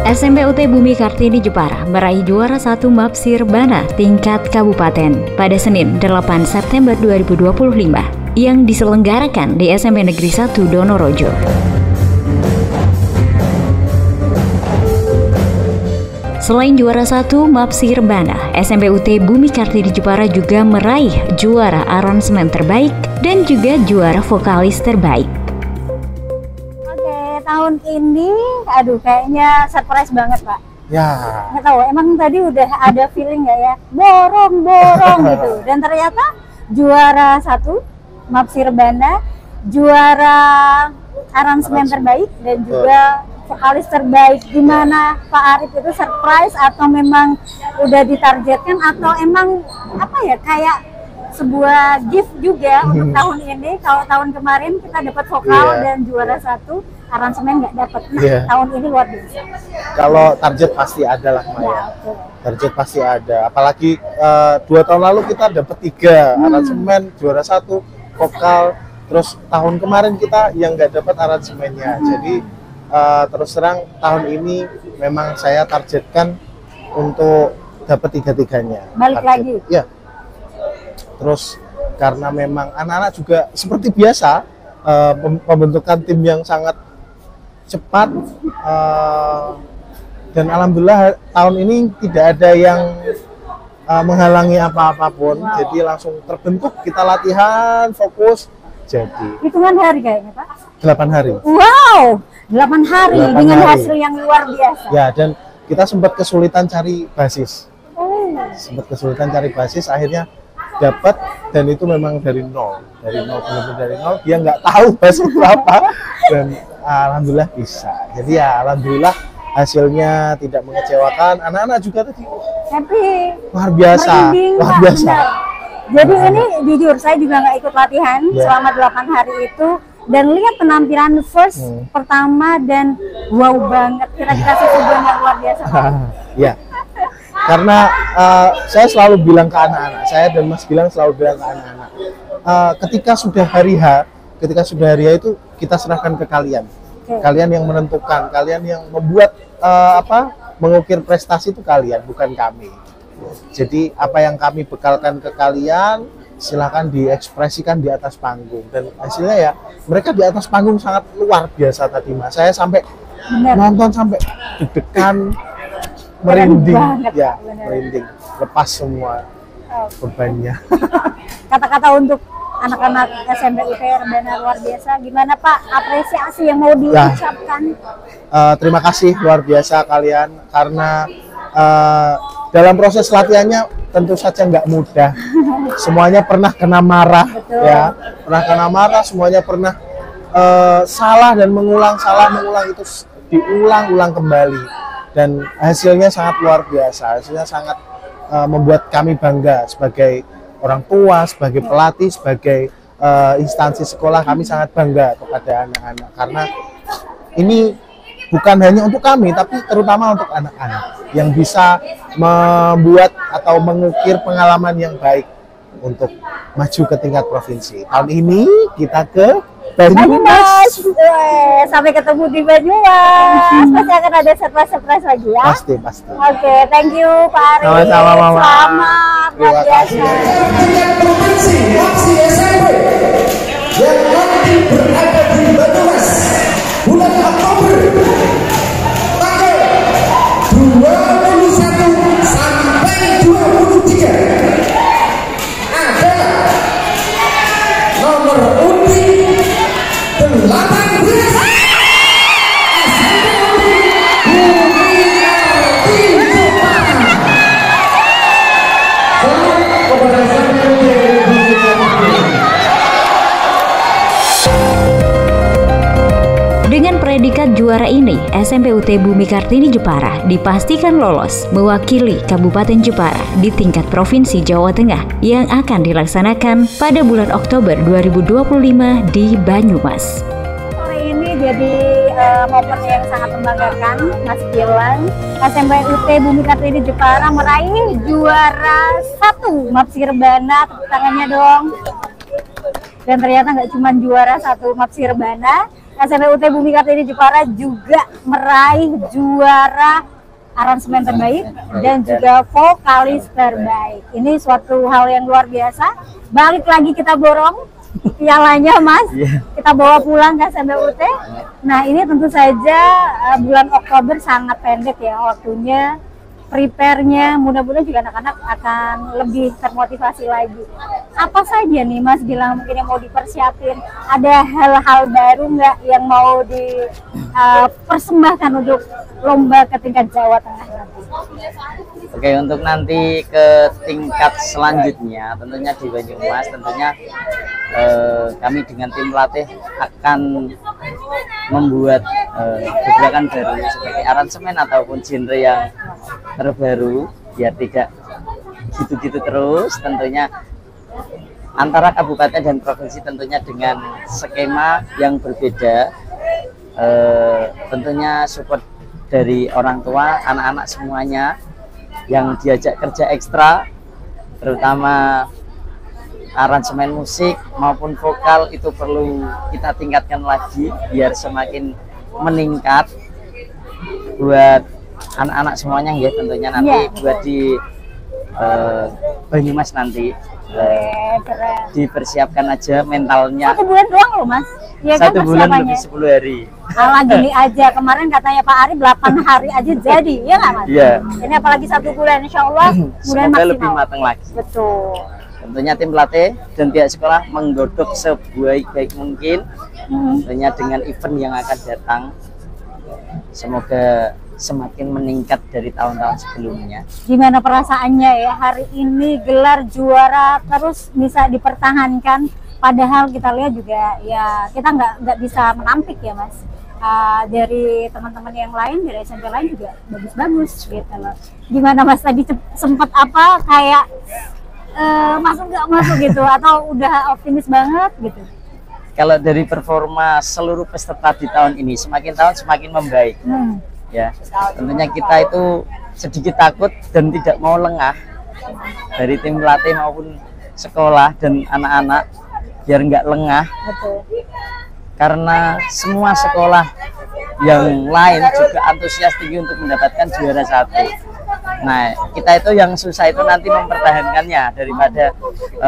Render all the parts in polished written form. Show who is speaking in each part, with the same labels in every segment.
Speaker 1: SMPUT Bumi Kartini Jepara meraih juara 1 MAPSI Rebana tingkat kabupaten pada Senin 8 September 2025 yang diselenggarakan di SMP Negeri 1 Donorojo. Selain juara 1 MAPSI Rebana, SMPUT Bumi Kartini Jepara juga meraih juara aransemen terbaik dan juga juara vokalis terbaik.
Speaker 2: Tahun ini, kayaknya surprise banget, Pak.
Speaker 3: Ya.
Speaker 2: Nggak tahu, emang tadi udah ada feeling nggak ya? Borong gitu. Dan ternyata juara 1 MAPSI Rebana, juara aransemen terbaik dan juga vokalis terbaik. Gimana Pak Arif itu surprise atau memang udah ditargetkan atau emang kayak sebuah gift juga untuk tahun ini? Kalau tahun kemarin kita dapat vokal dan juara 1, aransemen nggak dapat. Tahun ini luar biasa.
Speaker 3: Kalau target pasti ada lah, Maya. Target pasti ada. Apalagi 2 tahun lalu kita dapat 3 aransemen, juara 1, vokal. Terus tahun kemarin kita yang nggak dapat aransemennya. Jadi terus terang tahun ini memang saya targetkan untuk dapat 3-3-nya.
Speaker 2: Balik lagi.
Speaker 3: Ya. Terus karena memang anak-anak juga seperti biasa pembentukan tim yang sangat cepat dan alhamdulillah tahun ini tidak ada yang menghalangi apa-apapun. Jadi langsung terbentuk, kita latihan fokus. Jadi
Speaker 2: hitungan hari kayaknya, Pak?
Speaker 3: 8 hari.
Speaker 2: Wow, 8 hari dengan hasil yang luar biasa.
Speaker 3: Ya, dan kita sempat kesulitan cari basis. Akhirnya dapat, dan itu memang dari nol, benar-benar dari nol. Dia nggak tahu basis itu apa, dan alhamdulillah bisa. Jadi ya alhamdulillah hasilnya tidak mengecewakan. Anak-anak juga tadi
Speaker 2: happy,
Speaker 3: luar biasa.
Speaker 2: Benar. Jadi ini jujur saya juga nggak ikut latihan selama 8 hari itu, dan lihat penampilan first pertama dan wow banget. Kira-kira sesuatu yang luar biasa.
Speaker 3: Ya, karena saya selalu bilang ke anak-anak, saya dan Mas Gilang selalu bilang ke anak-anak, ketika sudah hari H itu kita serahkan ke kalian. Kalian yang menentukan, kalian yang membuat mengukir prestasi itu kalian, bukan kami. Jadi apa yang kami bekalkan ke kalian, silahkan diekspresikan di atas panggung. Dan hasilnya ya, mereka di atas panggung sangat luar biasa tadi, Mas. Saya sampai nonton sampai deg-degan, merinding, merinding, lepas semua bebannya.
Speaker 2: Kata-kata untuk anak-anak SMPUT Rebana luar biasa, gimana Pak apresiasi yang mau diucapkan?
Speaker 3: Terima kasih luar biasa kalian, karena dalam proses latihannya tentu saja nggak mudah. Semuanya pernah kena marah. Semuanya pernah salah dan mengulang itu diulang-ulang kembali, dan hasilnya sangat luar biasa. Hasilnya sangat membuat kami bangga sebagai orang tua, sebagai pelatih, sebagai instansi sekolah. Kami sangat bangga kepada anak-anak, karena ini bukan hanya untuk kami, tapi terutama untuk anak-anak yang bisa membuat atau mengukir pengalaman yang baik untuk maju ke tingkat provinsi. Tahun ini kita ke Banyumas.
Speaker 2: Sampai ketemu di Banyumas. Pasti akan ada surprise lagi ya?
Speaker 3: Pasti.
Speaker 2: Oke, thank you Pak Arif.
Speaker 3: Sama-sama, Mama.
Speaker 2: Selamat, luar biasa.
Speaker 4: Provinsi MAPSI SMP yang nanti berada di Banyumas bulan Oktober tanggal 21 sampai 23 adalah nomor undi 18
Speaker 1: Dengan predikat juara ini, SMPUT Bumi Kartini Jepara dipastikan lolos mewakili Kabupaten Jepara di tingkat Provinsi Jawa Tengah yang akan dilaksanakan pada bulan Oktober 2025 di Banyumas.
Speaker 2: Sore ini jadi momen yang sangat membanggakan, Mas Gilang. SMPUT Bumi Kartini Jepara meraih juara 1 MAPSI Rebana, tepuk tangannya dong. Dan ternyata nggak cuma juara 1 MAPSI Rebana, SMP UT Bumi Kartini Jepara juga meraih juara aransemen terbaik dan juga vokalis terbaik. Ini suatu hal yang luar biasa. Balik lagi kita borong pialanya, Mas. Kita bawa pulang ke SMP UT. Nah, ini tentu saja bulan Oktober sangat pendek ya waktunya. Prepare-nya, mudah-mudahan juga anak-anak akan lebih termotivasi lagi. Apa saja nih Mas Gilang mungkin yang mau dipersiapin? Ada hal-hal baru nggak yang mau dipersembahkan untuk lomba ke tingkat Jawa Tengah nanti?
Speaker 5: Oke, untuk nanti ke tingkat selanjutnya tentunya di Banyumas, tentunya kami dengan tim pelatih akan membuat gebrakan baru seperti aransemen ataupun genre yang terbaru, biar tidak gitu-gitu terus. Tentunya antara kabupaten dan provinsi tentunya dengan skema yang berbeda. Tentunya support dari orang tua, anak-anak semuanya yang diajak kerja ekstra, terutama aransemen musik maupun vokal itu perlu kita tingkatkan lagi biar semakin meningkat buat anak-anak semuanya ya, tentunya nanti buat di Banyumas nanti dipersiapkan aja mentalnya.
Speaker 2: 1 bulan doang loh Mas ya,
Speaker 5: 1
Speaker 2: kan
Speaker 5: bulan lebih 10 hari.
Speaker 2: Alah gini aja, kemarin katanya Pak Ari 8 hari aja jadi, ya nggak Mas?
Speaker 5: Iya.
Speaker 2: Ini apalagi 1 bulan, insya Allah bulan
Speaker 5: Semoga
Speaker 2: maksimal.
Speaker 5: lebih matang lagi.
Speaker 2: Betul.
Speaker 5: Tentunya tim pelatih dan pihak sekolah menggodok sebaik-baik mungkin tentunya dengan event yang akan datang. Semoga semakin meningkat dari tahun-tahun sebelumnya.
Speaker 2: Gimana perasaannya ya hari ini gelar juara terus bisa dipertahankan, padahal kita lihat juga ya kita nggak bisa menampik ya Mas. Dari teman-teman yang lain, dari SMP lain juga bagus-bagus gitu loh. Gimana Mas tadi sempat apa kayak masuk nggak masuk gitu atau udah optimis banget gitu?
Speaker 5: Kalau dari performa seluruh peserta di tahun ini semakin tahun semakin membaik. Ya, tentunya kita itu sedikit takut dan tidak mau lengah dari tim pelatih maupun sekolah dan anak-anak biar nggak lengah.
Speaker 2: Betul.
Speaker 5: Karena semua sekolah yang lain juga antusias tinggi untuk mendapatkan juara 1. Nah, kita itu yang susah itu nanti mempertahankannya daripada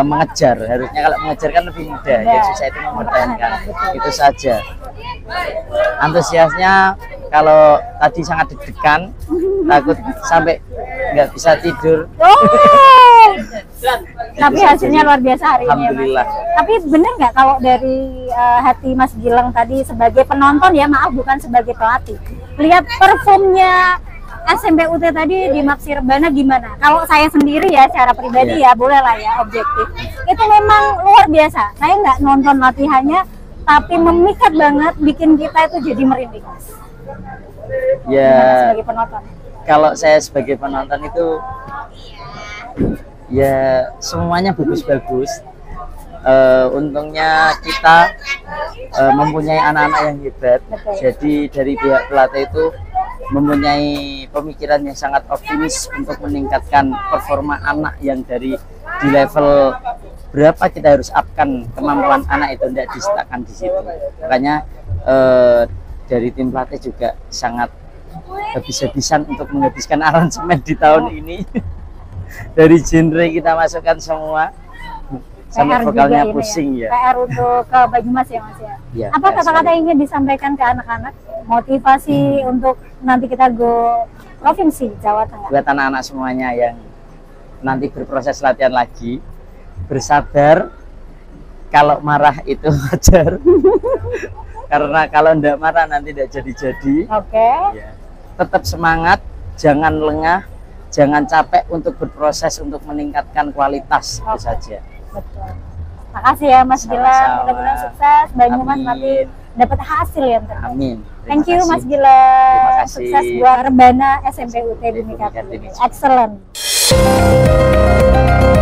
Speaker 5: mengejar. Harusnya kalau mengejar kan lebih mudah, yang susah itu mempertahankan. Itu saja. Antusiasnya kalau tadi sangat deg-degan, takut sampai nggak bisa tidur.
Speaker 2: Tapi hasilnya luar biasa hari ini ya Mas.
Speaker 5: Alhamdulillah.
Speaker 2: Tapi bener nggak kalau dari hati Mas Gilang tadi sebagai penonton ya, maaf bukan sebagai pelatih, lihat performnya SMP UT tadi di Mapsi Rebana gimana? Kalau saya sendiri ya secara pribadi ya boleh lah ya objektif, itu memang luar biasa. Saya nggak nonton latihannya, tapi memikat banget, bikin kita itu jadi merinding Mas.
Speaker 5: Ya,
Speaker 2: sebagai penonton.
Speaker 5: kalau saya sebagai penonton itu ya semuanya bagus-bagus. Untungnya kita mempunyai anak-anak yang hebat.
Speaker 2: Betul.
Speaker 5: Jadi dari pihak pelatih itu mempunyai pemikiran yang sangat optimis untuk meningkatkan performa anak yang dari di level berapa kita harus upkan kemampuan anak itu, tidak disetakan di situ. Makanya dari tim pelatih juga sangat habis-habisan untuk menghabiskan aransemen di tahun ini. Dari genre kita masukkan semua sampai
Speaker 2: PR
Speaker 5: vokalnya
Speaker 2: juga
Speaker 5: pusing
Speaker 2: ini
Speaker 5: ya.
Speaker 2: PR untuk ke Banyumas ya Mas ya.
Speaker 5: Ya,
Speaker 2: Apa
Speaker 5: PR
Speaker 2: kata-kata
Speaker 5: sekali.
Speaker 2: yang ingin disampaikan ke anak-anak, motivasi untuk nanti kita go provinsi Jawa Tengah?
Speaker 5: Buat anak-anak semuanya yang nanti berproses latihan lagi, bersabar. Kalau marah itu wajar. Karena kalau enggak marah nanti tidak jadi-jadi.
Speaker 2: Oke.
Speaker 5: Ya. Tetap semangat, jangan lengah, jangan capek untuk berproses untuk meningkatkan kualitas. Itu saja.
Speaker 2: Betul. Makasih ya Mas Gilang,
Speaker 5: Sama-sama.
Speaker 2: mudah-mudahan sukses Banyumas
Speaker 5: Amin.
Speaker 2: nanti dapat hasil yang terbaik.
Speaker 5: Amin.
Speaker 2: Thank you
Speaker 5: Terima
Speaker 2: Mas
Speaker 5: kasih.
Speaker 2: Gilang.
Speaker 5: Terima kasih.
Speaker 2: Sukses buat Rebana SMP UT Bumi
Speaker 5: Bumi
Speaker 2: Kartini.
Speaker 5: Kartini.
Speaker 2: Excellent.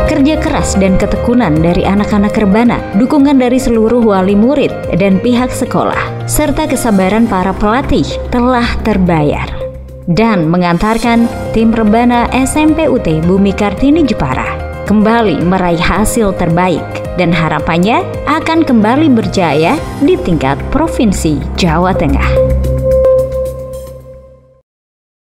Speaker 1: Kerja keras dan ketekunan dari anak-anak Rebana, dukungan dari seluruh wali murid dan pihak sekolah, serta kesabaran para pelatih telah terbayar dan mengantarkan tim Rebana SMP UT Bumi Kartini Jepara kembali meraih hasil terbaik dan harapannya akan kembali berjaya di tingkat Provinsi Jawa Tengah.